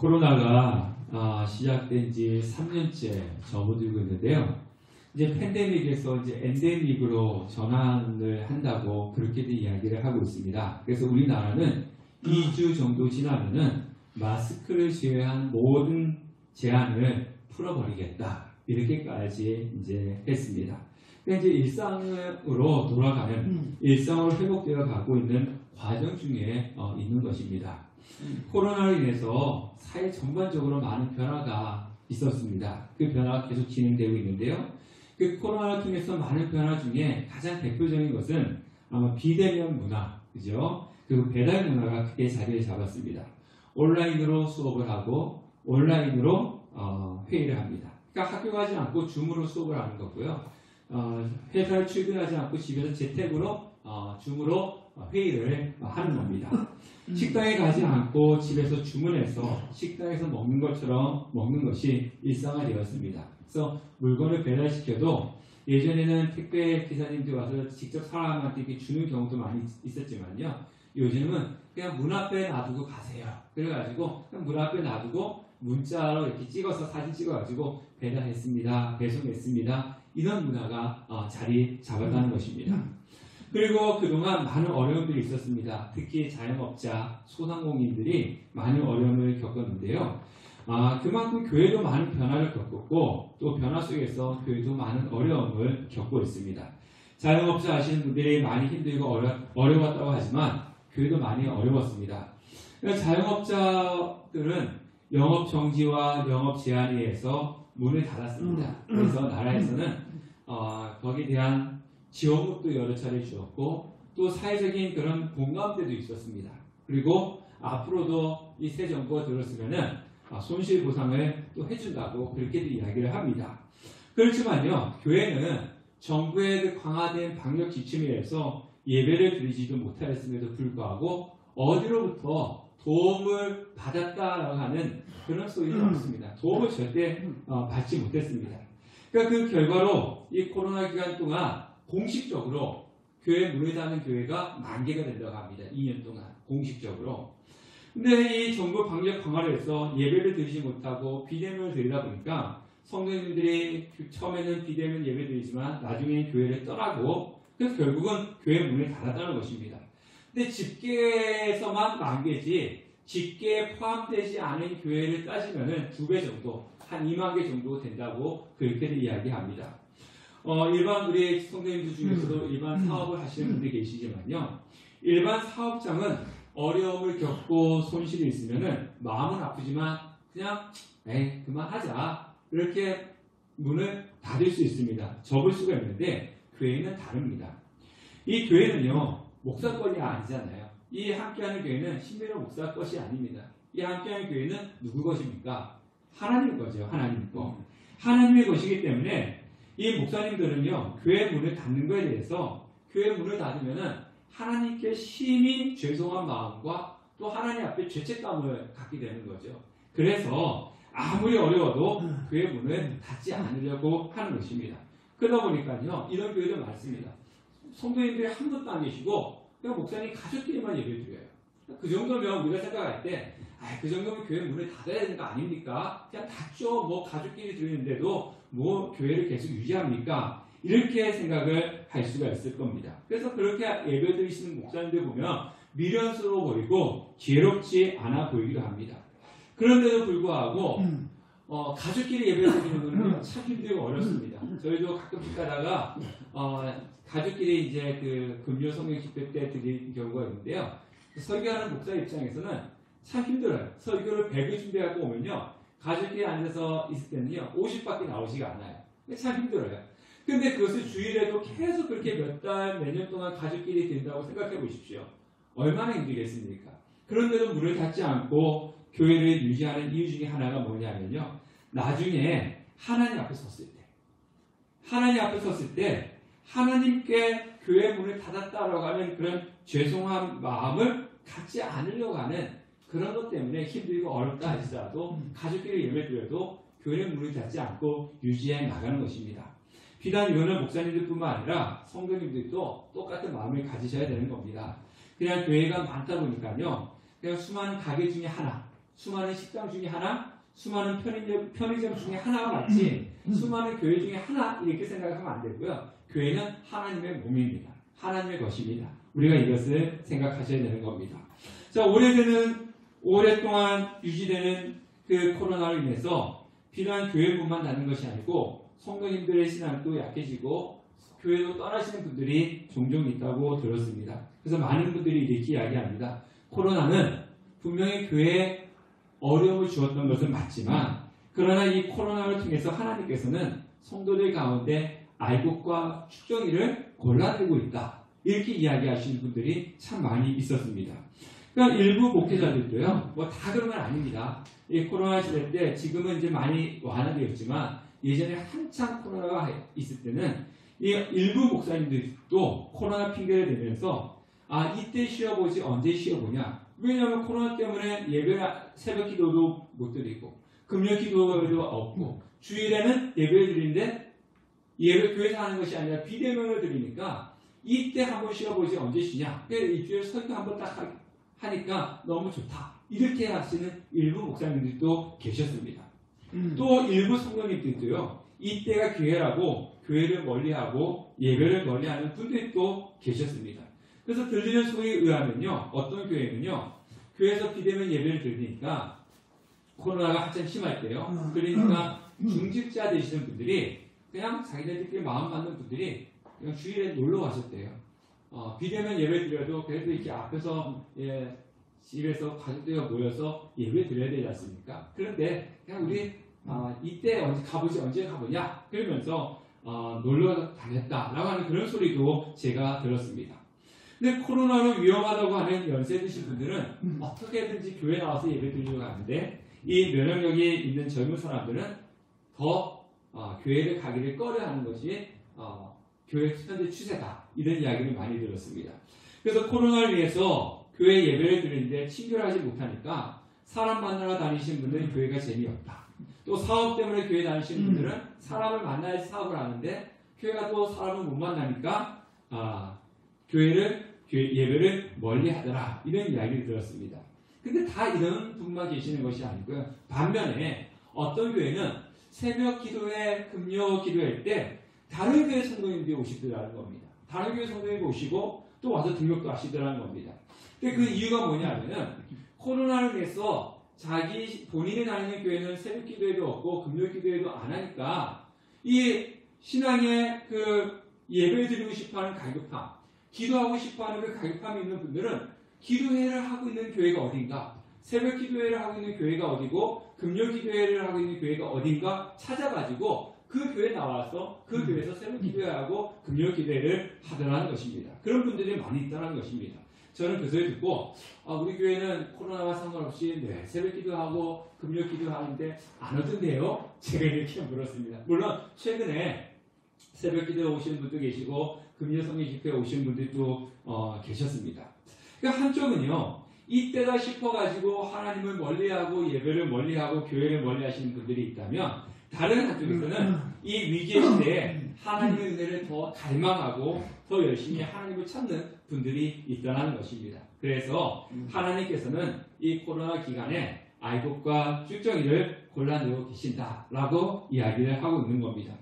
코로나가 시작된 지 3년째 접어들고 있는데요. 이제 팬데믹에서 이제 엔데믹으로 전환을 한다고 그렇게도 이야기를 하고 있습니다. 그래서 우리나라는 2주 정도 지나면은 마스크를 제외한 모든 제한을 풀어버리겠다. 이렇게까지 이제 했습니다. 그러니까 이제 일상으로 돌아가는, 일상으로 회복되어 가고 있는 과정 중에 있는 것입니다. 코로나로 인해서 사회 전반적으로 많은 변화가 있었습니다. 그 변화가 계속 진행되고 있는데요. 그 코로나를 통해서 많은 변화 중에 가장 대표적인 것은 아마 비대면 문화, 그죠? 그리고 배달 문화가 크게 자리를 잡았습니다. 온라인으로 수업을 하고 온라인으로 회의를 합니다. 그러니까 학교 가지 않고 줌으로 수업을 하는 거고요. 회사를 출근하지 않고 집에서 재택으로 줌으로 회의를 하는 겁니다. 식당에 가지 않고 집에서 주문해서 식당에서 먹는 것처럼 먹는 것이 일상화되었습니다. 그래서 물건을 배달시켜도 예전에는 택배 기사님들 와서 직접 사람한테 이렇게 주는 경우도 많이 있었지만요. 요즘은 그냥 문 앞에 놔두고 가세요. 그래가지고 그냥 문 앞에 놔두고 문자로 이렇게 찍어서 사진 찍어가지고 배달했습니다. 배송했습니다. 이런 문화가 자리 잡았다는 것입니다. 그리고 그동안 많은 어려움들이 있었습니다. 특히 자영업자, 소상공인들이 많은 어려움을 겪었는데요. 그만큼 교회도 많은 변화를 겪었고 또 변화 속에서 교회도 많은 어려움을 겪고 있습니다. 자영업자 하시는 분들이 많이 힘들고 어려웠다고 하지만 교회도 많이 어려웠습니다. 그러니까 자영업자들은 영업 정지와 영업 제한에 의해서 문을 닫았습니다. 그래서 나라에서는 거기에 대한 지원금도 여러 차례 주었고 또 사회적인 그런 공감대도 있었습니다. 그리고 앞으로도 이 새 정부가 들었으면은 손실보상을 또 해준다고 그렇게도 이야기를 합니다. 그렇지만요, 교회는 정부의 그 강화된 방역 지침에 의해서 예배를 드리지도 못하였음에도 불구하고 어디로부터 도움을 받았다라고 하는 그런 소리는 없습니다. 도움을 절대 받지 못했습니다. 그러니까 그 결과로 이 코로나 기간 동안 공식적으로 교회 문을 닫는 교회가 10,000개가 된다고 합니다. 2년 동안 공식적으로. 근데 이 정부 방역 강화를 해서 예배를 드리지 못하고 비대면을 드리다 보니까 성도님들이 처음에는 비대면 예배 드리지만 나중에는 교회를 떠나고 그래서 결국은 교회 문을 닫았다는 것입니다. 근데 집계에서만 10,000개지 집계에 포함되지 않은 교회를 따지면은 2배 정도, 한 20,000개 정도 된다고 그렇게도 이야기합니다. 일반 우리 성도님들 중에서도 일반 사업을 하시는 분들이 계시지만요. 일반 사업장은 어려움을 겪고 손실이 있으면은 마음은 아프지만 그냥 그만하자 이렇게 문을 닫을 수 있습니다. 접을 수가 있는데 교회는 다릅니다. 이 교회는요 목사 것이 아니잖아요. 이 함께하는 교회는 신비로운 목사 것이 아닙니다. 이 함께하는 교회는 누구 것입니까? 하나님 거죠. 하나님 거. 하나님의 것이기 때문에 이 목사님들은요 교회 문을 닫는 것에 대해서 교회 문을 닫으면은 하나님께 심히 죄송한 마음과 또 하나님 앞에 죄책감을 갖게 되는 거죠. 그래서 아무리 어려워도 교회 문을 닫지 않으려고 하는 것입니다. 그러다 보니까요 이런 교회도 많습니다. 성도님들이 한 분도 안 계시고 그냥 목사님 가족끼리만 예배 드려요. 그 정도면 우리가 생각할 때 그 정도면 교회 문을 닫아야 되는 거 아닙니까? 그냥 닫죠. 뭐 가족끼리 드리는데도 뭐 교회를 계속 유지합니까? 이렇게 생각을 할 수가 있을 겁니다. 그래서 그렇게 예배 드리시는 목사님들 보면 미련스러워 보이고 지혜롭지 않아 보이기도 합니다. 그런데도 불구하고 가족끼리 예배 드리는 건 참 힘들고 어렵습니다. 저희도 가끔씩 가다가 가족끼리 이제 그 금요 성경 집회 때 드릴 경우가 있는데요. 설교하는 목사 입장에서는 참 힘들어요. 설교를 100을 준비하고 오면요. 가족끼리 앉아서 있을 때는요. 50밖에 나오지가 않아요. 참 힘들어요. 근데 그것을 주일에도 계속 그렇게 몇 달, 몇 년 동안 가족끼리 드린다고 생각해 보십시오. 얼마나 힘들겠습니까? 그런데도 문을 닫지 않고 교회를 유지하는 이유 중에 하나가 뭐냐면요. 나중에 하나님 앞에 섰을 때 하나님께 교회 문을 닫았다라고 하는 그런 죄송한 마음을 갖지 않으려고 하는 그런 것 때문에 힘들고 어렵다 할지라도 가족끼리 예배드려도 교회 문을 닫지 않고 유지해 나가는 것입니다. 비단 이거는 목사님들뿐만 아니라 성도님들도 똑같은 마음을 가지셔야 되는 겁니다. 그냥 교회가 많다 보니까요. 그냥 수많은 가게 중에 하나, 수많은 식당 중에 하나, 수많은 편의점 중에 하나가 맞지 수많은 교회 중에 하나 이렇게 생각하면 안 되고요. 교회는 하나님의 몸입니다. 하나님의 것입니다. 우리가 이것을 생각하셔야 되는 겁니다. 자, 오랫동안 유지되는 그 코로나로 인해서 비단 교회뿐만 닿는 것이 아니고 성도님들의 신앙도 약해지고 교회도 떠나시는 분들이 종종 있다고 들었습니다. 그래서 많은 분들이 이렇게 이야기합니다. 코로나는 분명히 교회에 어려움을 주었던 것은 맞지만 그러나 이 코로나를 통해서 하나님께서는 성도들 가운데 알곡과 축정이를 골라내고 있다. 이렇게 이야기하시는 분들이 참 많이 있었습니다. 그러니까 일부 목회자들도요, 뭐 다 그런 건 아닙니다. 이 코로나 시대 때 지금은 이제 많이 완화되어 있지만 예전에 한창 코로나가 있을 때는 이 일부 목사님들도 코로나 핑계를 대면서 이때 쉬어보지 언제 쉬어보냐. 왜냐하면 코로나 때문에 예배 새벽 기도도 못 드리고 금요 기도도 없고 주일에는 예배 드리는데 예배 교회에서 하는 것이 아니라 비대면을 드리니까 이때 한번 쉬어보지 언제 쉬냐. 일주일에 설교 한번 딱 하니까 너무 좋다. 이렇게 하시는 일부 목사님들도 계셨습니다. 또 일부 성도님들도요. 이때가 기회라고 교회를 멀리하고 예배를 멀리하는 분들도 계셨습니다. 그래서 들리는 소리에 의하면요. 어떤 교회는요. 교회에서 비대면 예배를 드리니까 코로나가 한참 심할 때요. 그러니까 중직자 되시는 분들이 그냥 자기네들끼리 마음 맞는 분들이 그냥 주일에 놀러 가셨대요. 비대면 예배 드려도 그래도 이렇게 앞에서 집에서 가족들과 모여서 예배 드려야 되지 않습니까? 그런데 그냥 우리 이때 언제 가보냐 그러면서 놀러 다녔다라고 하는 그런 소리도 제가 들었습니다. 근데 코로나로 위험하다고 하는 연세 드신 분들은 어떻게든지 교회 나와서 예배 드리려고 하는데 이 면역력이 있는 젊은 사람들은 더 교회를 가기를 꺼려하는 것이 교회 현재 추세다. 이런 이야기를 많이 들었습니다. 그래서 코로나를 위해서 교회 예배를 드리는데 친결하지 못하니까 사람 만나러 다니시는 분들은 교회가 재미없다. 또 사업 때문에 교회 다니시는 분들은 사람을 만나야지 사업을 하는데 교회가 또 사람을 못 만나니까 예배를 멀리 하더라. 이런 이야기를 들었습니다. 근데 다 이런 분만 계시는 것이 아니고요. 반면에 어떤 교회는 새벽 기도회, 금요 기도회 때 다른 교회 성도님들이 오시더라는 겁니다. 다른 교회 성도님이 오시고 또 와서 등록도 하시더라는 겁니다. 근데 그 이유가 뭐냐면은 코로나를 위해서 본인이 다니는 교회는 새벽 기도회도 없고 금요 기도회도 안 하니까 이 신앙의 그 예배 드리고 싶어하는 갈급함, 기도하고 싶어하는 그 갈급함이 있는 분들은 기도회를 하고 있는 교회가 어딘가, 새벽 기도회를 하고 있는 교회가 어디고 금요 기도회를 하고 있는 교회가 어딘가 찾아가지고 그 교회에 나와서 그 교회에서 새벽 기도회하고 금요 기도회를 하더라는 것입니다. 그런 분들이 많이 있다는 것입니다. 저는 그 소리 듣고 우리 교회는 코로나와 상관없이 새벽 기도하고 금요 기도하는데 안 오던데요? 제가 이렇게 물었습니다. 물론 최근에 새벽 기도에 오시는 분도 계시고 금요 성령 집회에 오시는 분들도 계셨습니다. 그러니까 한쪽은요. 이때다 싶어가지고 하나님을 멀리하고 예배를 멀리하고 교회를 멀리하시는 분들이 있다면 다른 한쪽에서는 이 위기의 시대에 하나님의 은혜를 더 갈망하고 더 열심히 하나님을 찾는 분들이 있다는 것입니다. 그래서 하나님께서는 이 코로나 기간에 알곡과 쭉정이를 골라내고 계신다라고 이야기를 하고 있는 겁니다.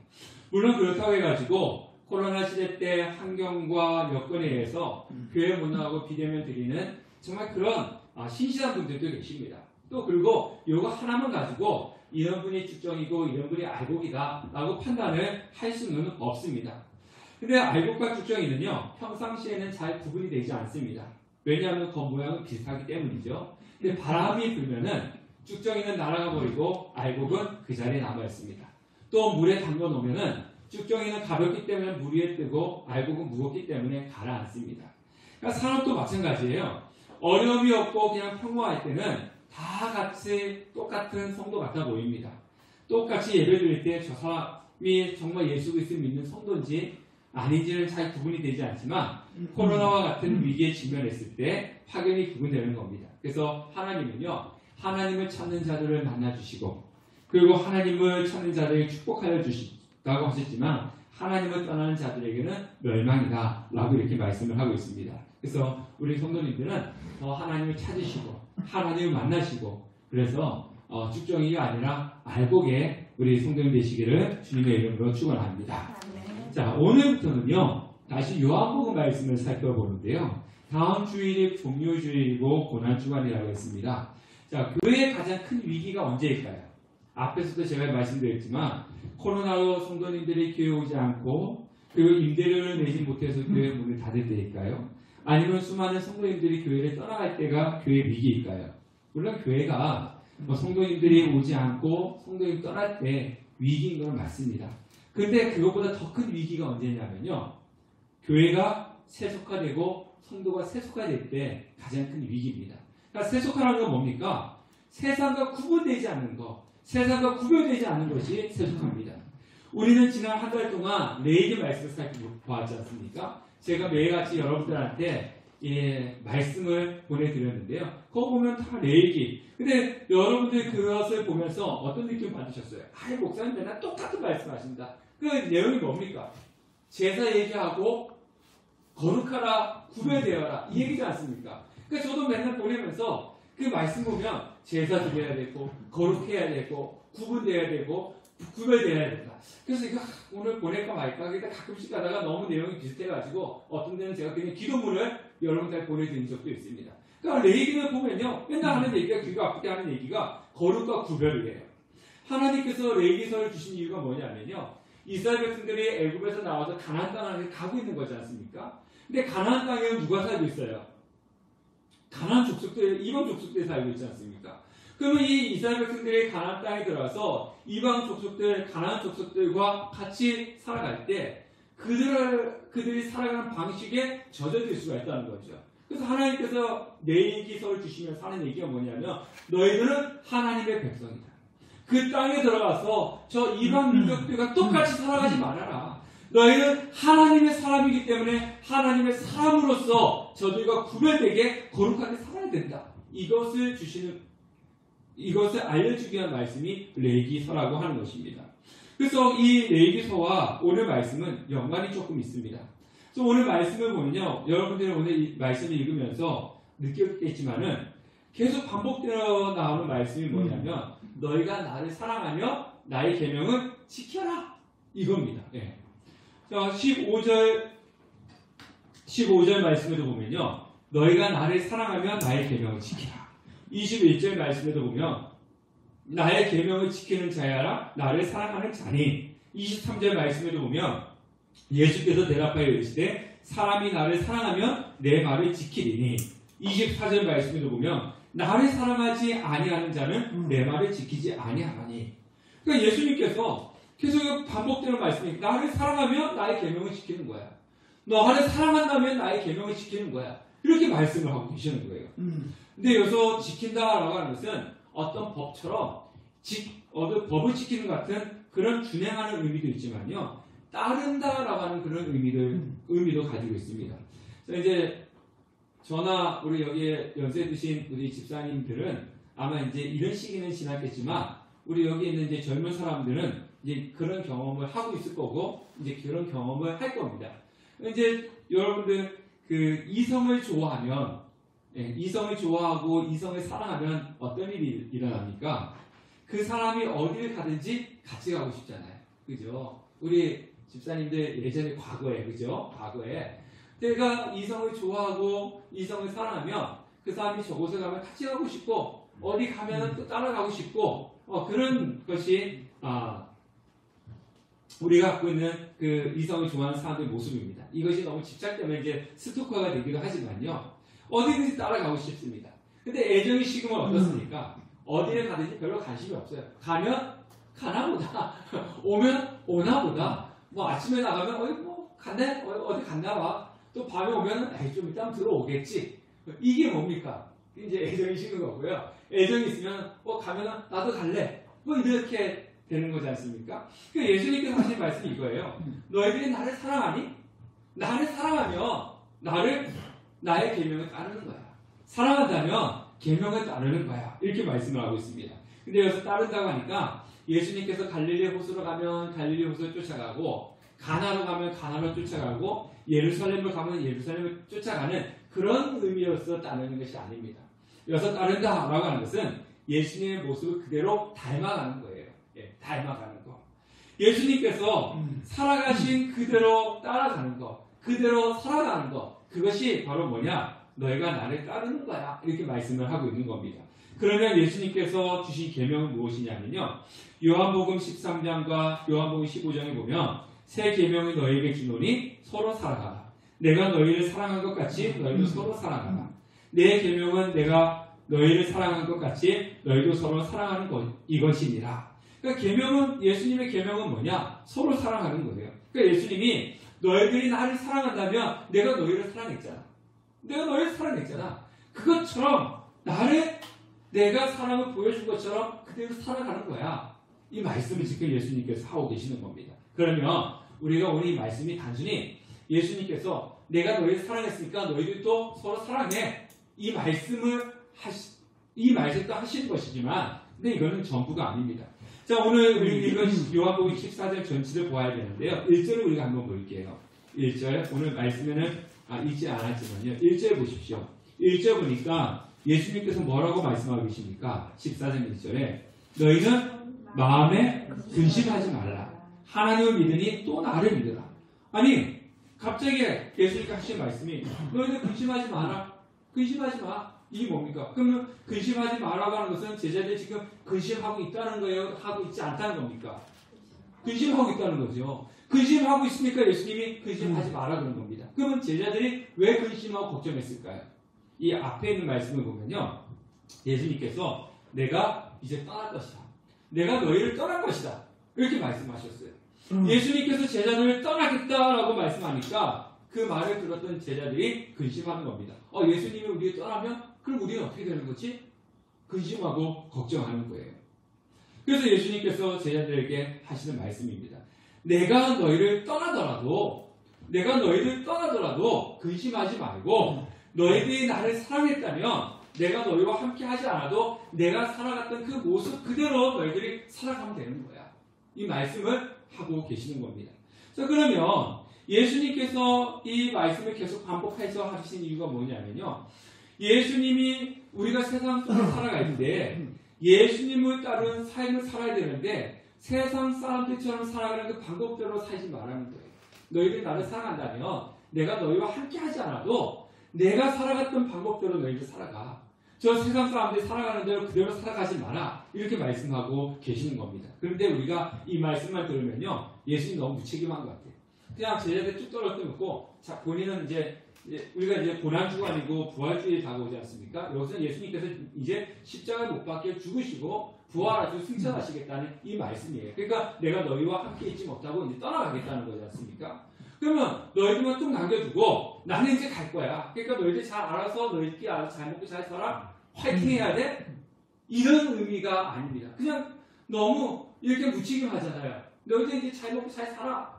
물론 그렇다고 해가지고 코로나 시대 때 환경과 여건에 의해서 교회 못 나가고 비대면 드리는 정말 그런 신실한 분들도 계십니다. 또 그리고 이거 하나만 가지고 이런 분이 쭉정이고 이런 분이 알곡이다 라고 판단을 할 수는 없습니다. 근데 알곡과 쭉정이는요 평상시에는 잘 구분이 되지 않습니다. 왜냐하면 겉모양은 비슷하기 때문이죠. 근데 바람이 불면은 쭉정이는 날아가 버리고 알곡은 그 자리에 남아 있습니다. 또 물에 담궈 놓으면은 쭉정이는 가볍기 때문에 물 위에 뜨고 알곡은 무겁기 때문에 가라앉습니다. 그러니까 사람도 마찬가지예요. 어려움이 없고 그냥 평화할 때는 다 같이 똑같은 성도 같아 보입니다. 똑같이 예배 드릴 때 저 사람이 정말 예수 그리스도를 믿는 성도인지 아닌지는 잘 구분이 되지 않지만 코로나와 같은 위기에 직면했을 때 확연히 구분되는 겁니다. 그래서 하나님은요. 하나님을 찾는 자들을 만나주시고 그리고 하나님을 찾는 자들을 축복하여 주신다고 하셨지만 하나님을 떠나는 자들에게는 멸망이다 라고 이렇게 말씀을 하고 있습니다. 그래서 우리 성도님들은 더 하나님을 찾으시고 하나님을 만나시고 그래서 축정이가 아니라 알곡의 우리 성도님 되시기를 주님의 이름으로 축원합니다. 자, 오늘부터는요 다시 요한복음 말씀을 살펴보는데요. 다음 주일이 종료주일이고 고난주간이라고 했습니다. 자, 교회의 가장 큰 위기가 언제일까요? 앞에서도 제가 말씀드렸지만 코로나로 성도님들이 교회 오지 않고 그리고 임대료를 내지 못해서 교회 문을 닫을 때일까요? 아니면 수많은 성도님들이 교회를 떠나갈 때가 교회 위기일까요? 물론 교회가 성도님들이 오지 않고 성도님 떠날 때 위기인 건 맞습니다. 그런데 그것보다 더 큰 위기가 언제냐면요. 교회가 세속화되고 성도가 세속화될 때 가장 큰 위기입니다. 그러니까 세속화라는 건 뭡니까? 세상과 구분되지 않는 것, 세상과 구별되지 않는 것이 세속화입니다. 우리는 지난 한 달 동안 레이기 말씀을 살펴보았지 않습니까? 제가 매일같이 여러분들한테 말씀을 보내드렸는데요. 그거 보면 다 레이기. 근데 여러분들 그것을 보면서 어떤 느낌 받으셨어요? 아이, 목사님 맨날 똑같은 말씀 하신다. 그 내용이 뭡니까? 제사 얘기하고 거룩하라, 구별되어라 이 얘기지 않습니까? 그러니까 저도 맨날 보내면서 그 말씀 보면 제사 드려야 되고 거룩해야 되고 구분돼야 되고 구별돼야 된다. 그래서 이거 오늘 보낼까 말까 근데 가끔씩 가다가 너무 내용이 비슷해가지고 어떤 데는 제가 그냥 기도문을 여러분들 보내드린 적도 있습니다. 그러니까 레이기를 보면요 맨날 하는 얘기가 귀가 아프게 하는 얘기가 거룩과 구별이에요. 하나님께서 레이기서를 주신 이유가 뭐냐면요 이스라엘 백성들이 애굽에서 나와서 가나안 땅을 가고 있는 거지 않습니까? 근데 가나안 땅에는 누가 살고 있어요? 가나안 족속들, 이방 족속들이 살고 있지 않습니까? 그러면 이 이스라엘 백성들이 가나안 땅에 들어와서 이방 족속들, 가나안 족속들과 같이 살아갈 때 그들이 살아가는 방식에 젖어들 수가 있다는 거죠. 그래서 하나님께서 레위기서를 주시면서 하는 얘기가 뭐냐면 너희들은 하나님의 백성이다. 그 땅에 들어가서 저 이방 민족들과 똑같이 살아가지 말아라. 너희는 하나님의 사람이기 때문에 하나님의 사람으로서 저들과 구별되게 거룩하게 살아야 된다. 이것을 알려주기 위한 말씀이 레위기서라고 하는 것입니다. 그래서 이 레위기서와 오늘 말씀은 연관이 조금 있습니다. 그래서 오늘 말씀을 보면요, 여러분들이 오늘 이 말씀을 읽으면서 느꼈겠지만은 계속 반복되어 나오는 말씀이 뭐냐면 너희가 나를 사랑하며 나의 계명을 지켜라 이겁니다. 예. 자, 15절 말씀에도 보면요 너희가 나를 사랑하며 나의 계명을 지키라. 21절 말씀에도 보면 나의 계명을 지키는 자야라 나를 사랑하는 자니. 23절 말씀에도 보면 예수께서 대답하여 이르시되 사람이 나를 사랑하면 내 말을 지키리니. 24절 말씀에도 보면 나를 사랑하지 아니하는 자는 내 말을 지키지 아니하나니. 그러니까 예수님께서 계속 반복되는 말씀이 나를 사랑하면 나의 계명을 지키는 거야. 너를 사랑한다면 나의 계명을 지키는 거야. 이렇게 말씀을 하고 계시는 거예요. 근데 여기서 지킨다라고 하는 것은 어떤 법처럼 법을 지키는 것 같은 그런 준행하는 의미도 있지만요. 따른다라고 하는 그런 의미도 가지고 있습니다. 그래서 이제 저나 우리 여기에 연세 드신 우리 집사님들은 아마 이제 이런 시기는 지났겠지만 우리 여기 있는 이제 젊은 사람들은 이제 그런 경험을 하고 있을 거고 이제 그런 경험을 할 겁니다. 이제 여러분들 그 이성을 좋아하면 이성을 좋아하고 이성을 사랑하면 어떤 일이 일어납니까? 그 사람이 어디를 가든지 같이 가고 싶잖아요. 그죠? 우리 집사님들 예전에 과거에 그죠? 과거에 내가 이성을 좋아하고 이성을 사랑하면 그 사람이 저곳에 가면 같이 가고 싶고 어디 가면 또 따라가고 싶고 그런 것이 우리가 갖고 있는 그 이성을 좋아하는 사람들의 모습입니다. 이것이 너무 집착되면 이제 스토커가 되기도 하지만요. 어디든지 따라가고 싶습니다. 근데 애정이 식으면 어떻습니까? 어디를 가든지 별로 관심이 없어요. 가면 가나보다 오면 오나보다 뭐 아침에 나가면 갔네? 어디 갔나 봐. 또 밤에 오면 좀 이따 들어오겠지. 이게 뭡니까? 이제 애정이 식은 거고요. 애정이 있으면 가면은 나도 갈래. 이렇게 되는 거지 않습니까? 그러니까 예수님께서 하신 말씀이 이거예요. 너희들이 나를 사랑하니? 나를 사랑하면 나의 계명을 따르는 거야. 사랑한다면 계명을 따르는 거야. 이렇게 말씀을 하고 있습니다. 근데 여기서 따른다고 하니까 예수님께서 갈릴리 호수로 가면 갈릴리 호수를 쫓아가고 가나로 가면 가나로 쫓아가고 예루살렘으로 가면 예루살렘을 쫓아가는 그런 의미로서 따르는 것이 아닙니다. 여기서 따른다라고 하는 것은 예수님의 모습을 그대로 닮아가는 거예요. 예, 닮아가는 거. 예수님께서 살아가신 그대로 따라가는 거, 그대로 살아가는 거, 그것이 바로 뭐냐? 너희가 나를 따르는 거야. 이렇게 말씀을 하고 있는 겁니다. 그러면 예수님께서 주신 계명은 무엇이냐면요. 요한복음 13장과 요한복음 15장에 보면 새 계명을 너희에게 주노니 서로 사랑하라. 내가 너희를 사랑한 것 같이 너희도 서로 사랑하라. 내 계명은 내가 너희를 사랑한 것 같이 너희도 서로 사랑하는 것 이것이니라. 그러니까 계명은 예수님의 계명은 뭐냐? 서로 사랑하는 거예요. 그러니까 예수님이 너희들이 나를 사랑한다면 내가 너희를 사랑했잖아. 내가 너희를 사랑했잖아. 그것처럼 나를 내가 사랑을 보여준 것처럼 그대로 살아가는 거야. 이 말씀을 지금 예수님께서 하고 계시는 겁니다. 그러면 우리가 오늘 이 말씀이 단순히 예수님께서 내가 너희를 사랑했으니까 너희들도 서로 사랑해. 이 말씀도 하시는 것이지만 근데 이거는 전부가 아닙니다. 자, 오늘 우리 읽은 요한복음 14장 전체를 보아야 되는데요. 1절을 우리가 한번 볼게요. 1절 오늘 말씀에는 읽지 않았지만요. 1절 보십시오. 1절 보니까 예수님께서 뭐라고 말씀하고 계십니까? 14장 1절에 너희는 마음에 근심하지 말라. 하나님을 믿으니 또 나를 믿으라. 아니 갑자기 예수님께서 하신 말씀이 너희는 근심하지 마라. 근심하지 마. 이게 뭡니까? 그러면 근심하지 마라고 하는 것은 제자들이 지금 근심하고 있다는 거예요? 하고 있지 않다는 겁니까? 근심하고 있다는 거죠. 근심하고 있으니까 예수님이 근심하지 마라 그런 겁니다. 그러면 제자들이 왜 근심하고 걱정했을까요? 이 앞에 있는 말씀을 보면요. 예수님께서 내가 이제 떠날 것이다. 내가 너희를 떠날 것이다. 이렇게 말씀하셨어요. 예수님께서 제자들을 떠나겠다라고 말씀하니까 그 말을 들었던 제자들이 근심하는 겁니다. 예수님이 우리를 떠나면 그럼 우리는 어떻게 되는 거지? 근심하고 걱정하는 거예요. 그래서 예수님께서 제자들에게 하시는 말씀입니다. 내가 너희를 떠나더라도 근심하지 말고 너희들이 나를 사랑했다면 내가 너희와 함께 하지 않아도 내가 살아갔던 그 모습 그대로 너희들이 살아가면 되는 거야. 이 말씀을 하고 계시는 겁니다. 자, 그러면 예수님께서 이 말씀을 계속 반복해서 하신 이유가 뭐냐면요. 예수님이 우리가 세상 속에 살아갈 때 예수님을 따르는 삶을 살아야 되는데 세상 사람들처럼 살아가는 그 방법대로 살지 말라는 거예요. 너희들이 나를 사랑한다면 내가 너희와 함께 하지 않아도 내가 살아갔던 방법대로 너희들 살아가. 저 세상 사람들이 살아가는 대로 그대로 살아가지 마라. 이렇게 말씀하고 계시는 겁니다. 그런데 우리가 이 말씀만 들으면요. 예수님 너무 무책임한 것 같아요. 그냥 제자들 쭉 떨어뜨렸고 자, 본인은 이제 우리가 이제 고난주간이고 부활주일이 다가오지 않습니까? 여기서 예수님께서 이제 십자가에 못 박혀 죽으시고 부활하시고 승천하시겠다는 이 말씀이에요. 그러니까 내가 너희와 함께 있지 못하고 이제 떠나가겠다는 거지 않습니까? 그러면 너희들만 뚝 남겨두고 나는 이제 갈 거야. 그러니까 너희들 잘 알아서 너희들끼리 알아서 잘 먹고 잘 살아. 화이팅 해야 돼? 이런 의미가 아닙니다. 그냥 너무 이렇게 무책임하잖아요. 너희들 이제 잘 먹고 잘 살아.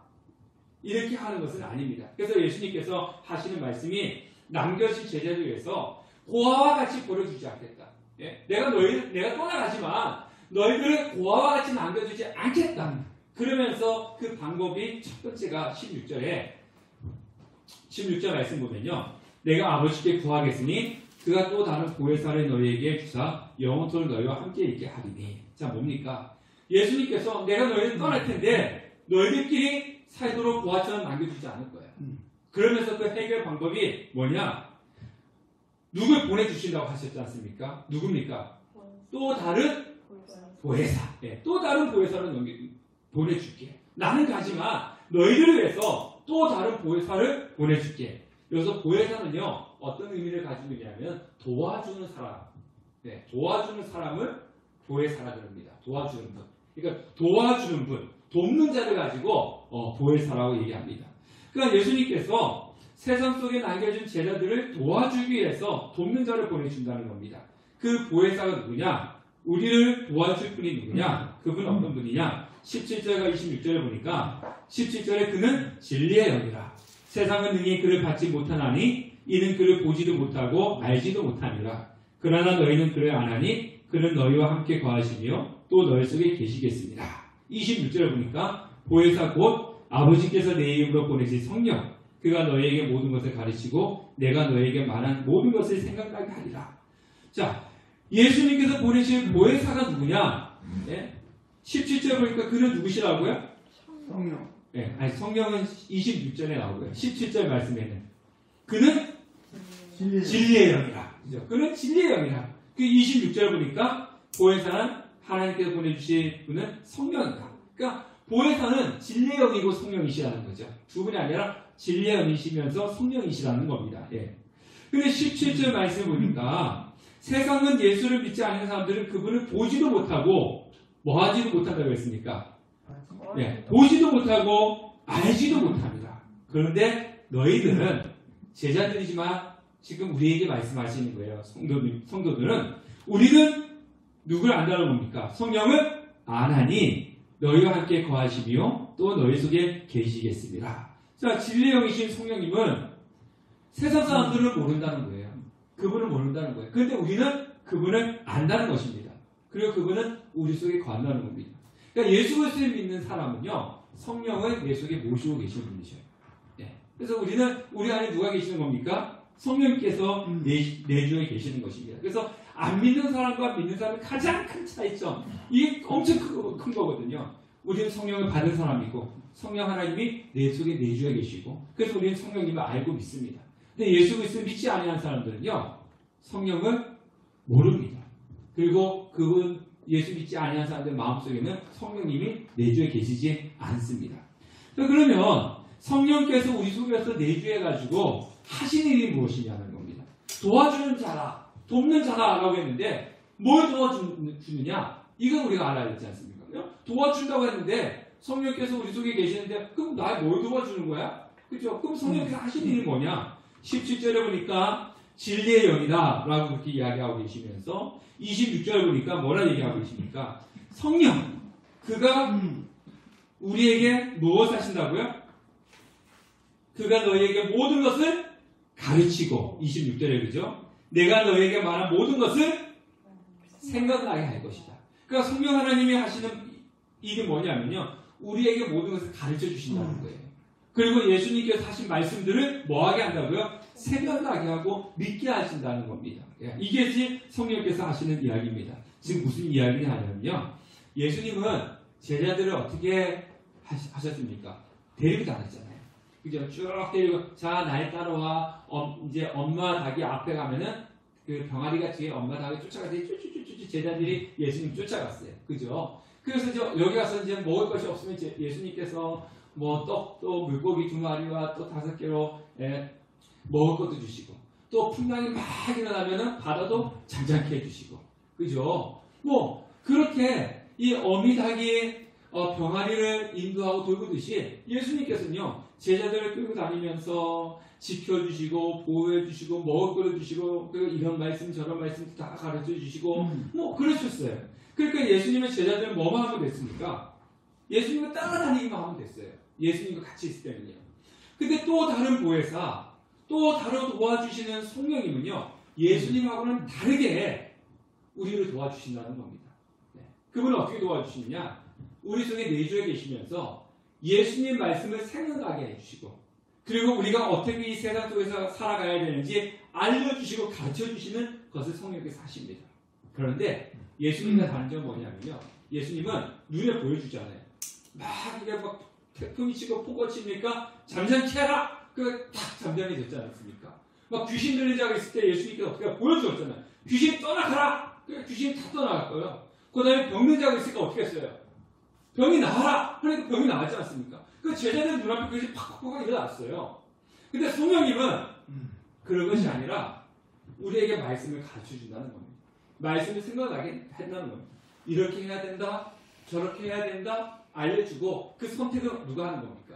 이렇게 하는 것은 아닙니다. 그래서 예수님께서 하시는 말씀이 남겨진 제자들 위해서 고아와 같이 버려주지 않겠다. 예? 내가 떠나가지만 너희들을 고아와 같이 남겨주지 않겠다. 그러면서 그 방법이 첫 번째가 16절 말씀 보면요. 내가 아버지께 구하겠으니 그가 또 다른 보혜사를 너희에게 주사 영원토록 너희와 함께 있게 하리니. 자, 뭡니까? 예수님께서 내가 너희를 떠날 텐데 너희들끼리 살도록 고아처럼 남겨주지 않을 거예요. 그러면서 그 해결 방법이 뭐냐? 누굴 보내주신다고 하셨지 않습니까? 누굽니까? 또 다른 보혜사. 네, 또 다른 보혜사를 보내줄게. 나는 가지만 너희들을 위해서 또 다른 보혜사를 보내줄게. 여기서 보혜사는요, 어떤 의미를 가지고 있냐면 도와주는 사람. 네, 도와주는 사람을 보혜사라 그럽니다. 도와주는 분. 그러니까 도와주는 분, 돕는 자를 가지고 보혜사라고 얘기합니다. 그러니까 예수님께서 세상 속에 남겨진 제자들을 도와주기 위해서 돕는 자를 보내준다는 겁니다. 그 보혜사가 누구냐? 우리를 도와줄 분이 누구냐? 그분은 어떤 분이냐? 17절과 26절을 보니까 17절에 그는 진리의 영이라. 세상은 능히 그를 받지 못하나니 이는 그를 보지도 못하고 알지도 못하니라. 그러나 너희는 그를 아나니 그는 너희와 함께 거하시며 또 너희 속에 계시겠습니다. 26절을 보니까 보혜사 곧 아버지께서 내 이름으로 보내신 성령 그가 너희에게 모든 것을 가르치고 내가 너희에게 말한 모든 것을 생각나게 하리라. 자, 예수님께서 보내신 보혜사가 누구냐? 예? 17절 보니까 그는 누구시라고요? 성령. 예, 아니 성령은 26절에 나오고요. 17절 말씀에는 그는 진리의 영이라. 그죠? 그는 진리의 영이라. 그 26절 보니까 보혜사는 하나님께서 보내주신 분은 성령이다. 그러니까 보혜사는 진리의 영이고 성령이시라는 거죠. 두 분이 아니라 진리의 영이시면서 성령이시라는 겁니다. 예. 근데 17절 말씀 보니까 세상은 예수를 믿지 않는 사람들은 그분을 보지도 못하고 뭐 하지도 못한다고 했습니까? 예, 보지도 못하고 알지도 못합니다. 그런데 너희들은 제자들이지만 지금 우리에게 말씀하시는 거예요. 성도들은 우리는 누구를 안다는 겁니까? 성령을 아나니 너희와 함께 거하시며 또 너희 속에 계시겠습니다. 자, 진리의 영이신 성령님은 세상 사람들은 모른다는 거예요. 그분을 모른다는 거예요. 그런데 우리는 그분을 안다는 것입니다. 그리고 그분은 우리 속에 거한다는 겁니다. 그러니까 예수 그리스도를 믿는 사람은요, 성령을 내 속에 모시고 계신 분이셔요. 네. 그래서 우리 안에 누가 계시는 겁니까? 성령께서 내주에 계시는 것입니다. 그래서 안 믿는 사람과 믿는 사람의 가장 큰 차이점, 이게 엄청 큰 거거든요. 우리는 성령을 받은 사람이고 성령 하나님이 내 속에 내주에 계시고 그래서 우리는 성령님을 알고 믿습니다. 근데 예수 그리스도를 믿지 않는 사람들은요, 성령을 모릅니다. 그리고 그분 예수 믿지 않는 사람들 마음속에는 성령님이 내주에 계시지 않습니다. 그러면 성령께서 우리 속에서 내주해가지고 하신 일이 무엇이냐는 겁니다. 도와주는 자라, 돕는 자라라고 했는데 뭘 도와주느냐? 이건 우리가 알아야 되지 않습니까? 도와준다고 했는데 성령께서 우리 속에 계시는데 그럼 날 뭘 도와주는 거야? 그렇죠? 그럼 성령께서 하신 일이 뭐냐? 17절에 보니까 진리의 영이다 라고 그렇게 이야기하고 계시면서 26절에 보니까 뭐라 얘기하고 계십니까? 성령, 그가 우리에게 무엇을 하신다고요? 그가 너희에게 모든 것을 가르치고 26절에 그죠? 내가 너희에게 말한 모든 것을 생각나게 할 것이다. 그러니까 성령 하나님이 하시는 일이 뭐냐면요, 우리에게 모든 것을 가르쳐 주신다는 거예요. 그리고 예수님께서 하신 말씀들을 뭐하게 한다고요? 생각나게 하고 믿게 하신다는 겁니다. 이게 성령께서 하시는 이야기입니다. 지금 무슨 이야기를 하냐면요, 예수님은 제자들을 어떻게 하셨습니까? 데리고 다녔잖아요. 그죠? 쭉 데리고, 자, 날 따라와. 이제 엄마 닭이 앞에 가면은 그 병아리가 뒤에 엄마 닭을 쫓아가더니 쭈쭈쭈쭈 제자들이 예수님 쫓아갔어요. 그죠? 그래서 여기 가서 이제 먹을 것이 없으면 예수님께서 뭐 떡도 물고기 2마리와 또 5개로 먹을 것도 주시고, 또 풍랑이 막 일어나면은 바다도 잠잠케 해주시고, 그죠? 뭐 그렇게 이 어미닭이 병아리를 인도하고 돌보듯이 예수님께서는요, 제자들을 끌고 다니면서 지켜주시고 보호해주시고 먹을 거를 주시고 그리고 이런 말씀 저런 말씀 다 가르쳐주시고 뭐 그러셨어요. 그러니까 예수님의 제자들은 뭐만 하면 됐습니까? 예수님과 따라다니기만 하면 됐어요. 예수님과 같이 있을 때는요. 근데 또 다른 보혜사, 또 다른 도와주시는 성령님은요, 예수님하고는 다르게 우리를 도와주신다는 겁니다. 네. 그분은 어떻게 도와주시느냐? 우리 속에 내주에 계시면서 예수님 말씀을 생각하게 해주시고, 그리고 우리가 어떻게 이 세상 속에서 살아가야 되는지 알려주시고 가르쳐주시는 것을 성령께서 하십니다. 그런데 예수님과 다른 점은 뭐냐면요, 예수님은 눈에 보여주잖아요. 막 이게 막 태풍이 치고 폭우 치니까 잠잠케 하라! 그 딱 잠잠해졌지 않습니까? 막 귀신 들린 자가 있을 때 예수님께서 어떻게 보여주었잖아요. 귀신 떠나가라! 그 귀신 다 떠나갔고요. 그 다음에 병든 자가 있으니까 어떻게 했어요? 병이 나아라! 그러니까 병이 나았지 않습니까? 그 제자들 눈앞에 그것이 팍팍팍 일어났어요. 근데 성령님은 그런 것이 아니라 우리에게 말씀을 가르쳐 준다는 겁니다. 말씀을 생각나게 한다는 겁니다. 이렇게 해야 된다, 저렇게 해야 된다, 알려주고 그 선택은 누가 하는 겁니까?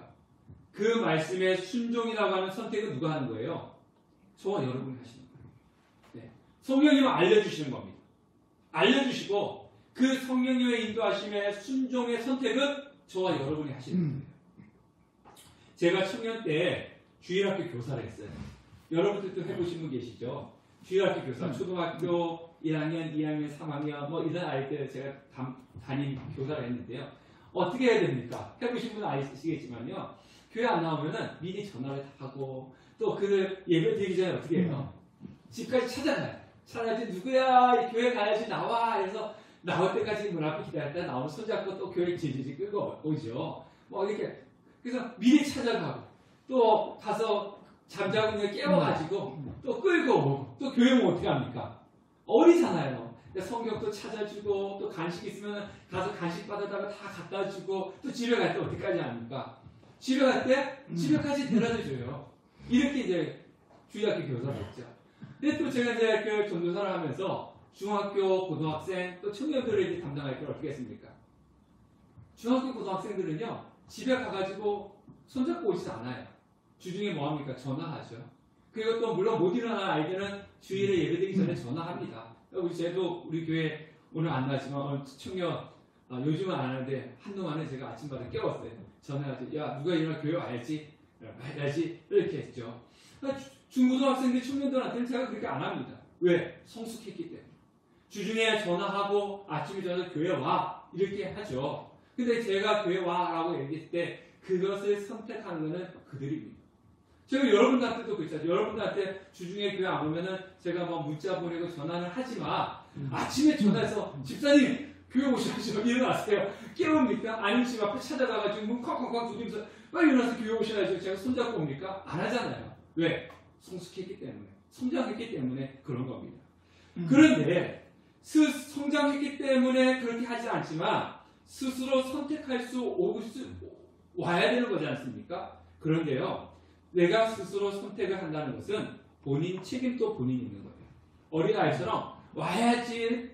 그 말씀에 순종이라고 하는 선택은 누가 하는 거예요? 저와 여러분이 하시는 거예요. 네. 성령님은 알려주시는 겁니다. 알려주시고 그 성령님의 인도하심의 순종의 선택은 저와 여러분이 하시는 거예요. 제가 청년 때 주일학교 교사를 했어요. 여러분들도 해보신 분 계시죠? 주일학교 교사, 초등학교 1학년, 2학년, 3학년 뭐 이런 아이들 제가 담임 교사를 했는데요. 어떻게 해야 됩니까? 해보신 분은 아시겠지만요, 교회 안 나오면은 미리 전화를 하고 또 그 예배 드리기 전에 어떻게 해요? 집까지 찾아가요. 찾아야지 누구야 이 교회 가야지 나와 해서 나올 때까지 문 앞에 기다렸다 나오면 손잡고 또 교회 질질 끌고 오죠. 뭐 이렇게 그래서 미리 찾아가고 또 가서 잠자고 있는 깨워가지고 또 끌고 오고 또 교회 오면 어떻게 합니까? 어리잖아요. 성경도 찾아주고 또 간식 있으면 가서 간식 받아다가 다 갖다 주고 또 집에 갈 때 어디까지 합니까? 집에 갈 때 집에까지 데려다 줘요. 이렇게 이제 주일학교 교사를 했죠. 근데 또 제가 이제 그 전도사를 하면서 중학교, 고등학생 또 청년들을 담당할 때 어떻게 했습니까? 중학교, 고등학생들은요 집에 가가지고 손잡고 오지 않아요. 주중에 뭐 합니까? 전화하죠. 그리고 또 물론 못 일어나는 아이들은 주일에 예배드리기 전에 전화합니다. 우리 교회 오늘 안 나지만 오늘 청년 요즘은 안 하는데 한동안은 제가 아침마다 깨웠어요. 전화해가지고 야 누가 일어나 교회 와야지 이렇게 했죠. 중고등학생들 청년들한테는 제가 그렇게 안 합니다. 왜? 성숙했기 때문에. 주중에 전화하고 아침에 전화 교회 와 이렇게 하죠. 근데 제가 교회 와라고 얘기했을 때 그것을 선택하는 것은 그들입니다. 제가 여러분들한테도 그랬잖아요. 여러분들한테 주중에 교회 안 오면은 제가 뭐 문자 보내고 전화는 하지만 아침에 전화해서 집사님 교회 오셔야죠. 일어나세요. 깨웁니까? 아니면 집 앞에 찾아가가지고 문 쾅쾅쾅 두드리면서 빨리 일어나서 교회 오셔야죠. 제가 손잡고 옵니까? 안 하잖아요. 왜? 성숙했기 때문에. 성장했기 때문에 그런 겁니다. 그런데 성장했기 때문에 그렇게 하지 않지만 스스로 선택할 와야 되는 거지 않습니까? 그런데요. 내가 스스로 선택을 한다는 것은 본인 책임도 본인이 있는 거예요. 어린아이처럼 와야지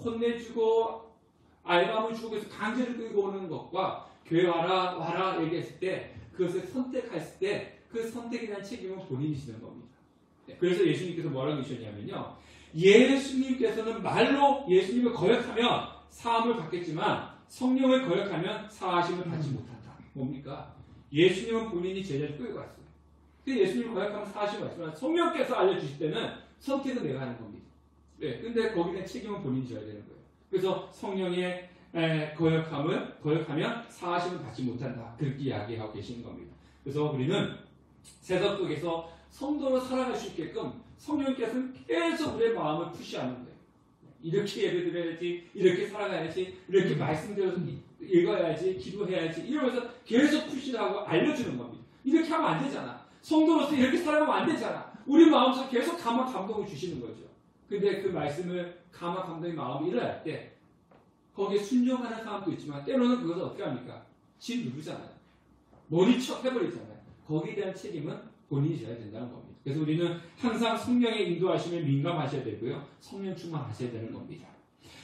혼내주고 알밤을 주고 해서 강제로 끌고 오는 것과 교회 와라 얘기했을 때 그것을 선택했을 때 그 선택에 대한 책임은 본인이 지는 겁니다. 그래서 예수님께서 뭐라고 하셨냐면요. 예수님께서는 말로 예수님을 거역하면 사함을 받겠지만 성령을 거역하면 사하심을 받지 못한다. 뭡니까? 예수님은 본인이 제자를 끌고 갔어요. 근데 예수님을 거역하면 사하심을 받지만 성령께서 알려주실 때는 선택은 내가 하는 겁니다. 네, 근데 거기에 대한 책임은 본인이 져야 되는 거예요. 그래서 성령의 거역하면 사하심을 받지 못한다. 그렇게 이야기하고 계시는 겁니다. 그래서 우리는 세상 속에서 성도로 살아갈 수 있게끔 성령께서는 계속 우리의 마음을 푸시하는 거예요. 이렇게 예배드려야지, 이렇게 살아가야지, 이렇게 말씀대로 읽어야지, 기도해야지 이러면서 계속 푸시하고 알려주는 겁니다. 이렇게 하면 안 되잖아. 성도로서 이렇게 살아가면 안 되잖아. 우리 마음속에 계속 감동을 주시는 거죠. 근데 그 말씀을 감동의 마음이 일어날 때 거기에 순종하는 사람도 있지만 때로는 그것을 어떻게 합니까? 집 누르잖아요. 머리척 해버리잖아요. 거기에 대한 책임은 본인이 져야 된다는 겁니다. 그래서 우리는 항상 성령의 인도하심에 민감하셔야 되고요. 성령 충만하셔야 되는 겁니다.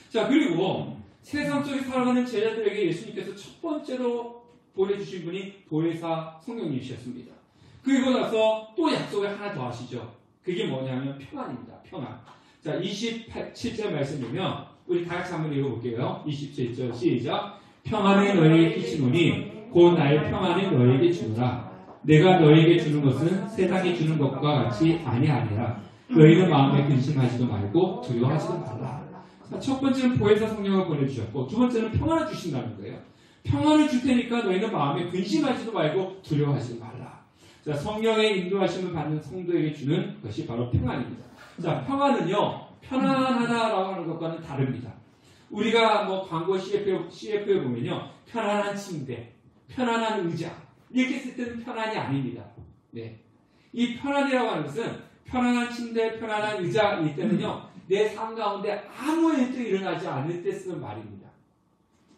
자, 그리고 세상 속에 살아가는 제자들에게 예수님께서 첫 번째로 보내주신 분이 보혜사 성령님이셨습니다. 그리고 나서 또 약속을 하나 더 하시죠. 그게 뭐냐면 평안입니다. 평안. 자, 27절 말씀이면 우리 다 같이 한번 읽어볼게요. 27절 시작. 평안을 너희에게 끼치노니 곧 나의 평안을 너희에게 주노라. 내가 너희에게 주는 것은 세상이 주는 것과 같이 아니하니라. 너희는 마음에 근심하지도 말고 두려워하지도 말라. 자, 첫 번째는 보혜사 성령을 보내주셨고 두 번째는 평안을 주신다는 거예요. 평안을 줄 테니까 너희는 마음에 근심하지도 말고 두려워하지 말라. 자, 성령의 인도하심을 받는 성도에게 주는 것이 바로 평안입니다. 자, 평안은요, 편안하다라고 하는 것과는 다릅니다. 우리가 뭐 광고 CF에 보면요, 편안한 침대, 편안한 의자, 이렇게 쓸 때는 편안이 아닙니다. 네. 이 편안이라고 하는 것은 편안한 침대, 편안한 의자일 때는요, 내 삶 가운데 아무 일도 일어나지 않을 때 쓰는 말입니다.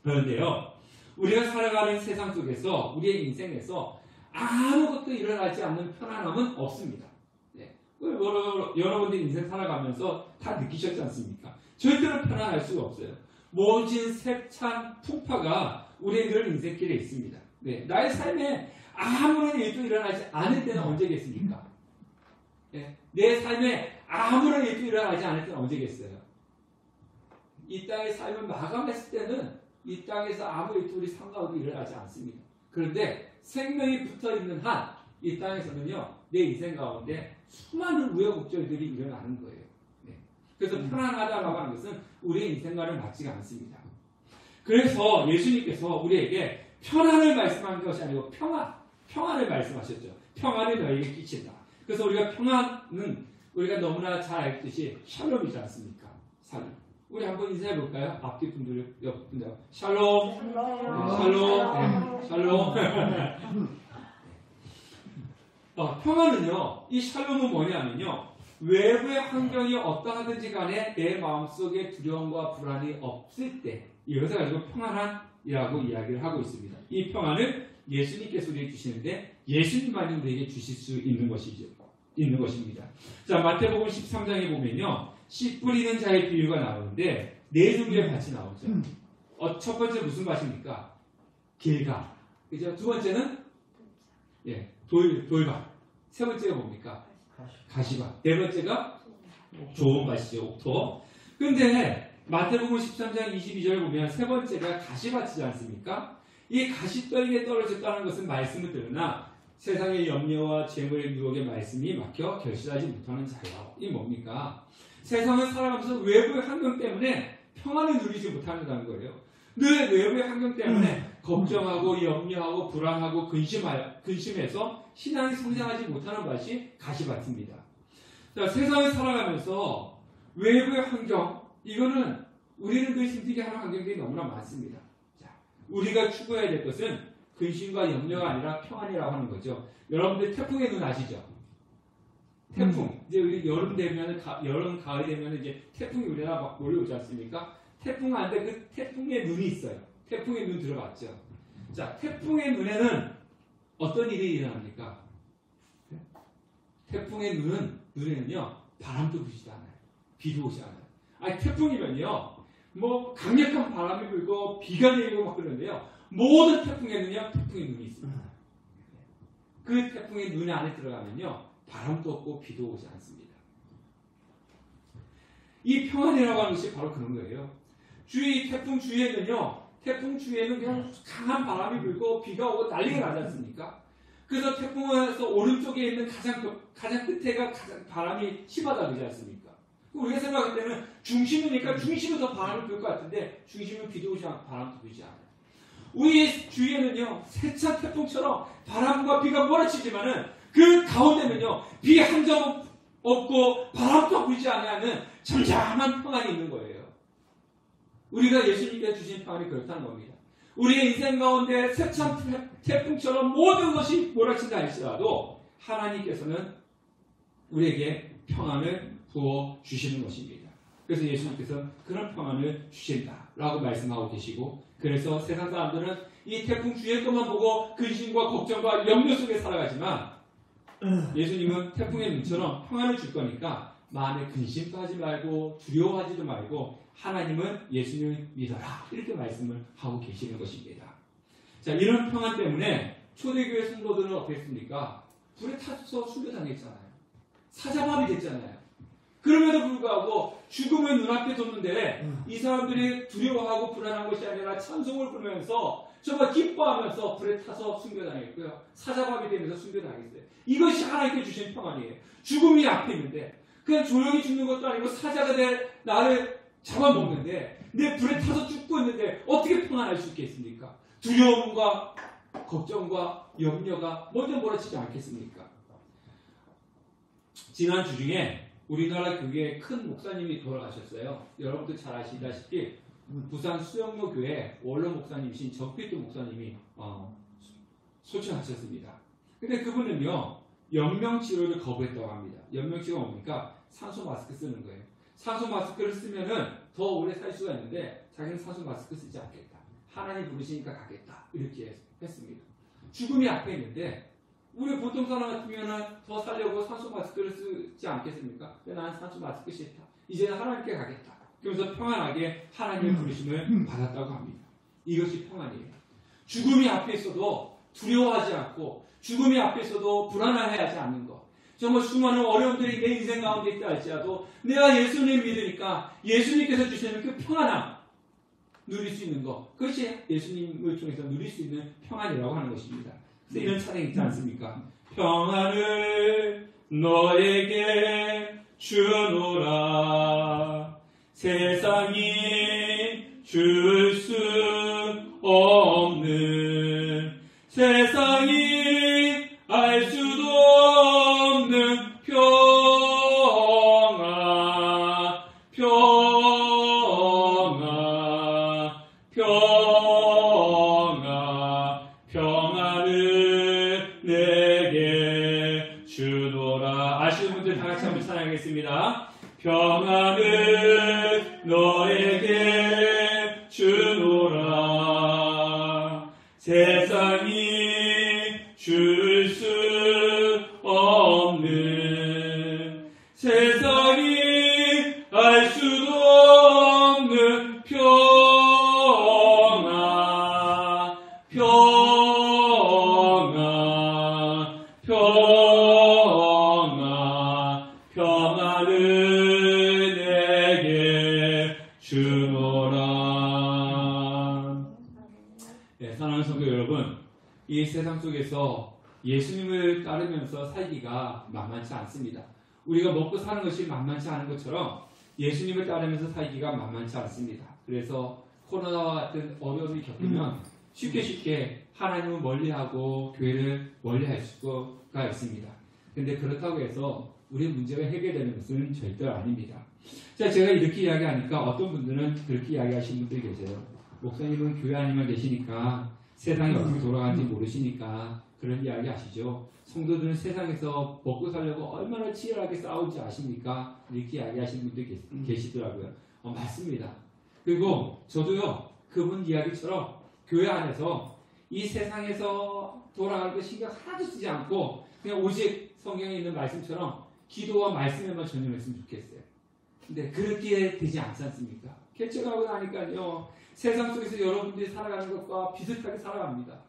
그런데요, 우리가 살아가는 세상 속에서, 우리의 인생에서 아무것도 일어나지 않는 편안함은 없습니다. 네. 여러분들 인생 살아가면서 다 느끼셨지 않습니까? 절대로 편안할 수가 없어요. 모진 세찬 풍파가 우리의 늘 인생길에 있습니다. 네. 나의 삶에 아무런 일도 일어나지 않을 때는 언제겠습니까? 네. 내 삶에 아무런 일도 일어나지 않을 때는 언제겠어요? 이 땅의 삶을 마감했을 때는 이 땅에서 아무 일도 우리 삶 가운데 일어나지 않습니다. 그런데 생명이 붙어있는 한 이 땅에서는요, 내 인생 가운데 수많은 우여곡절들이 일어나는 거예요. 네. 그래서 편안하다라고 하는 것은 우리의 인생과는 맞지가 않습니다. 그래서 예수님께서 우리에게 편안을 말씀하는 것이 아니고 평안을 말씀하셨죠. 평안이 너희에게 끼친다. 그래서 우리가 평안은 우리가 너무나 잘 알듯이 샬롬이지 않습니까? 샬롬. 우리 한번 인사해 볼까요? 앞뒤 분들, 옆 분들. 샬롬. 샬롬. 네, 샬롬. 평화는요, 이 샬롬은 뭐냐면요, 외부의 환경이 어떠하든지 간에 내 마음속에 두려움과 불안이 없을 때, 이것을 가지고 평안이라고 이야기를 하고 있습니다. 이 평안을 예수님께서 우리에게 주시는데, 예수님만이 우리에게 주실 수 있는 것입니다. 자, 마태복음 13장에 보면요, 씨 뿌리는 자의 비유가 나오는데, 네 종류의 밭이 나오죠. 첫 번째 무슨 밭입니까? 길가. 그죠? 두 번째는, 돌밭. 세 번째가 뭡니까? 가시밭. 네 번째가 좋은 밭이죠. 옥토. 근데 마태복음 13장 22절 보면 세 번째가 가시밭이지 않습니까? 이 가시떨기에 떨어졌다는 것은 말씀을 들으나 세상의 염려와 재물의 유혹의 말씀이 막혀 결실하지 못하는 자요. 이 뭡니까? 세상을 살아가면서 외부의 환경 때문에 평안을 누리지 못한다는 거예요. 늘 외부의 환경 때문에 걱정하고 염려하고 불안하고 근심해서 신앙이 성장하지 못하는 것이 가시밭입니다. 자, 세상을 살아가면서 외부의 환경, 이거는 우리는 그 힘들게 하는 환경들이 너무나 많습니다. 자, 우리가 추구해야 될 것은 근심과 염려가 아니라 평안이라고 하는 거죠. 여러분들 태풍의 눈 아시죠? 태풍. 이제 우리 여름 되면, 가을 되면 이제 태풍이 우리나라 막 몰려오지 않습니까? 태풍 안에 그 태풍의 눈이 있어요. 태풍의 눈 들어봤죠? 자, 태풍의 눈에는 어떤 일이 일어납니까? 태풍의 눈에는요, 바람도 불지 않아요. 비도 오지 않아요. 아니, 태풍이면요, 뭐, 강력한 바람이 불고, 비가 내리고 막 그러는데요, 모든 태풍에는요, 태풍의 눈이 있습니다. 그 태풍의 눈 안에 들어가면요, 바람도 없고, 비도 오지 않습니다. 이 평안이라고 하는 것이 바로 그런 거예요. 태풍 주위에는 그냥 강한 바람이 불고 비가 오고 난리가 나지 않습니까? 그래서 태풍에서 오른쪽에 있는 가장 끝에가 가장 바람이 심하다 그러지 않습니까? 우리가 생각할 때는 중심이니까 중심은 더 바람이 불 것 같은데 중심은 비도 오지 않고 바람도 불지 않아요. 우리 주위에는요, 세찬 태풍처럼 바람과 비가 몰아치지만은 그 가운데는요, 비 한 점 없고 바람도 불지 않는 잠잠한 평안이 있는 거예요. 우리가 예수님께서 주신 평안이 그렇다는 겁니다. 우리의 인생 가운데 세찬 태풍처럼 모든 것이 몰아친다 할지라도 하나님께서는 우리에게 평안을 부어 주시는 것입니다. 그래서 예수님께서 그런 평안을 주신다라고 말씀하고 계시고, 그래서 세상 사람들은 이 태풍 주위의 것만 보고 근심과 걱정과 염려 속에 살아가지만 예수님은 태풍의 눈처럼 평안을 줄 거니까 마음에 근심도 하지 말고 두려워하지도 말고 하나님은 예수님을 믿어라, 이렇게 말씀을 하고 계시는 것입니다. 자, 이런 평안 때문에 초대교회 성도들은 어땠습니까? 불에 타서 순교당했잖아요. 사자밥이 됐잖아요. 그럼에도 불구하고 죽음을 눈앞에 뒀는데 이 사람들이 두려워하고 불안한 것이 아니라 찬송을 부르면서 정말 기뻐하면서 불에 타서 순교당했고요. 사자밥이 되면서 순교당했어요. 이것이 하나님께 주신 평안이에요. 죽음이 앞에 있는데 그냥 조용히 죽는 것도 아니고 사자가 나를 잡아먹는데 내 불에 타서 죽고 있는데 어떻게 평안할 수 있겠습니까? 두려움과 걱정과 염려가 먼저 몰아치지 않겠습니까? 지난 주 중에 우리나라 교회에 큰 목사님이 돌아가셨어요. 여러분들 잘 아시다시피 부산 수영로 교회 원로 목사님이신 정필도 목사님이 소천하셨습니다. 근데 그분은요, 연명치료를 거부했다고 합니다. 연명치료가 뭡니까? 산소 마스크 쓰는 거예요. 산소 마스크를 쓰면은 더 오래 살 수가 있는데 자기는 산소 마스크 쓰지 않겠다. 하나님 부르시니까 가겠다. 이렇게 했습니다. 죽음이 앞에 있는데 우리 보통 사람 같으면 더 살려고 산소 마스크를 쓰지 않겠습니까? 나는 산소 마스크 싫다. 이제는 하나님께 가겠다. 그러면서 평안하게 하나님의 부르심을 받았다고 합니다. 이것이 평안이에요. 죽음이 앞에 있어도 두려워하지 않고 죽음이 앞에 있어도 불안해하지 않는 것. 정말 수많은 어려움들이 내 인생 가운데 있다 할지라도 내가 예수님 믿으니까 예수님께서 주시는 그 평안함 누릴 수 있는 것. 그것이 예수님을 통해서 누릴 수 있는 평안이라고 하는 것입니다. 그래서 이런 찬양이 있지 않습니까? 평안을 너에게 주노라 세상이 줄 수 없는 세상이 알 수도 없는 평안 평안을 내게 주노라. 아시는 분들 다 같이 한번 찬양하겠습니다. 평안을 너에게 주노라. 세상이 줄 수 없는, 세상이 알 수도 없는 평안, 평안, 평안, 평안을 내게 주노라. 네, 사랑하는 성도 여러분, 이 세상 속에서 예수님을 따르면서 살기가 만만치 않습니다. 우리가 먹고 사는 것이 만만치 않은 것처럼 예수님을 따르면서 살기가 만만치 않습니다. 그래서 코로나와 같은 어려움이 겪으면 쉽게 하나님을 멀리하고 교회를 멀리할 수가 있습니다. 그런데 그렇다고 해서 우리 문제가 해결되는 것은 절대 아닙니다. 자, 제가 이렇게 이야기하니까 어떤 분들은 그렇게 이야기하시는 분들이 계세요. 목사님은 교회 안에만 계시니까 세상이 어떻게 돌아가는지 모르시니까 그런 이야기 아시죠? 성도들은 세상에서 먹고 살려고 얼마나 치열하게 싸우는지 아십니까? 이렇게 이야기하시는 분들이 계시더라고요. 맞습니다. 그리고 저도요, 그분 이야기처럼 교회 안에서 이 세상에서 돌아가는 거 신경 하나도 쓰지 않고 그냥 오직 성경에 있는 말씀처럼 기도와 말씀에만 전념했으면 좋겠어요. 근데 그렇게 되지 않지 않습니까? 개척하고 나니까요, 세상 속에서 여러분들이 살아가는 것과 비슷하게 살아갑니다.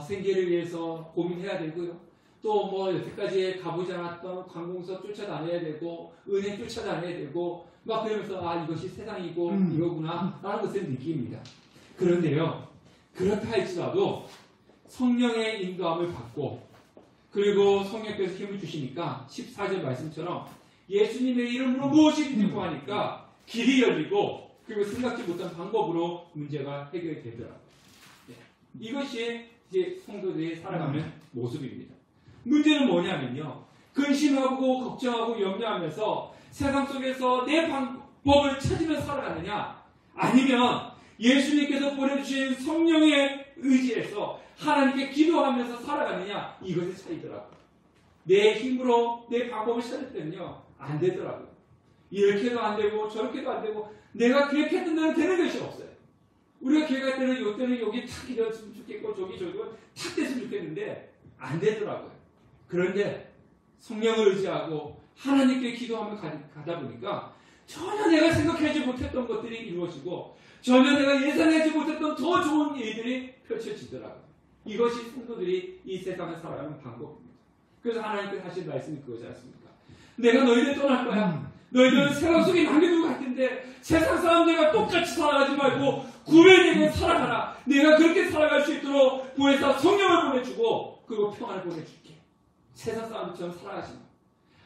생계를 위해서 고민해야 되고요. 또 뭐 여태까지 가보지 않았던 관공서 쫓아다녀야 되고 은행 쫓아다녀야 되고 막 그러면서 이것이 세상이고 이거구나 라는 것을 느낍니다. 그런데요, 그렇다 할지라도 성령의 인도함을 받고 그리고 성령께서 힘을 주시니까 14절 말씀처럼 예수님의 이름으로 무엇이든지 구하니까 길이 열리고 그리고 생각지 못한 방법으로 문제가 해결이 되더라고요. 네. 이것이 이제 성도들이 살아가는 모습입니다. 문제는 뭐냐면요, 근심하고 걱정하고 염려하면서 세상 속에서 내 방법을 찾으면서 살아가느냐, 아니면 예수님께서 보내주신 성령의 의지에서 하나님께 기도하면서 살아가느냐, 이것의 차이더라고요. 내 힘으로 내 방법을 찾을 때는요, 안 되더라고요. 이렇게도 안 되고 저렇게도 안 되고 내가 계획했던 대로 되는 것이 없어요. 우리가 계획할 때는 이때는 여기 탁 이랬으면 좋겠고 저기 탁 됐으면 좋겠는데 안 되더라고요. 그런데 성령을 의지하고 하나님께 기도하며 가다 보니까 전혀 내가 생각하지 못했던 것들이 이루어지고 전혀 내가 예상하지 못했던 더 좋은 일들이 펼쳐지더라고요. 이것이 성도들이 이 세상을 살아가는 방법입니다. 그래서 하나님께서 하신 말씀이 그거지 않습니까? 내가 너희들 떠날 거야. 너희들은 세상 속에 남겨두고 갈 텐데 세상 사람들과 똑같이 살아가지 말고 구별되고 살아가라. 내가 그렇게 살아갈 수 있도록 보혜사 성령을 보내주고 그리고 평안을 보내줄게. 세상 사람들처럼 살아가지 마.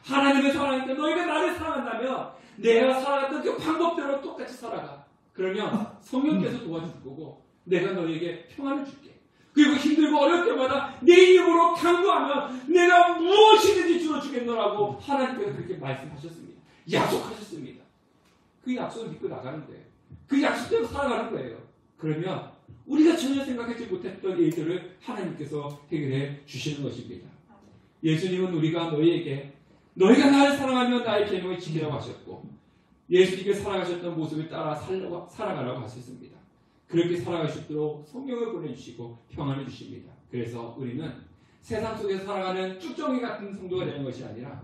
하나님을 사랑하니까 너희가 나를 사랑한다면 내가 살아갔던 그 방법대로 똑같이 살아가. 그러면 성령께서 도와줄 거고 내가 너희에게 평안을 줄게. 그리고 힘들고 어려울 때마다 내 이름으로 간구하면 내가 무엇이든지 주어주겠노라고 하나님께서 그렇게 말씀하셨습니다. 약속하셨습니다. 그 약속을 믿고 나가는 거예요. 그 약속대로 살아가는 거예요. 그러면 우리가 전혀 생각하지 못했던 일들을 하나님께서 해결해 주시는 것입니다. 예수님은 우리가 너희가 나를 사랑하면 나의 계명을 지키라고 하셨고 예수님께 살아가셨던 모습을 따라 살아가라고 하셨습니다. 그렇게 살아갈 수 있도록 성령을 보내주시고 평안을 주십니다. 그래서 우리는 세상 속에서 살아가는 쭉정이 같은 성도가 되는 것이 아니라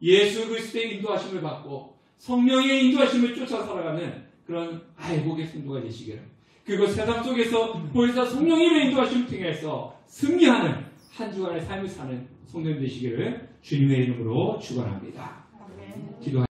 예수 그리스도의 인도하심을 받고 성령의 인도하심을 쫓아 살아가는 그런 아이복의 성도가 되시기를, 그리고 세상 속에서 보혜사 성령님의 인도하심을 통해서 승리하는 한 주간의 삶을 사는 성도님 되시기를 주님의 이름으로 축원합니다. 기도하겠습니다.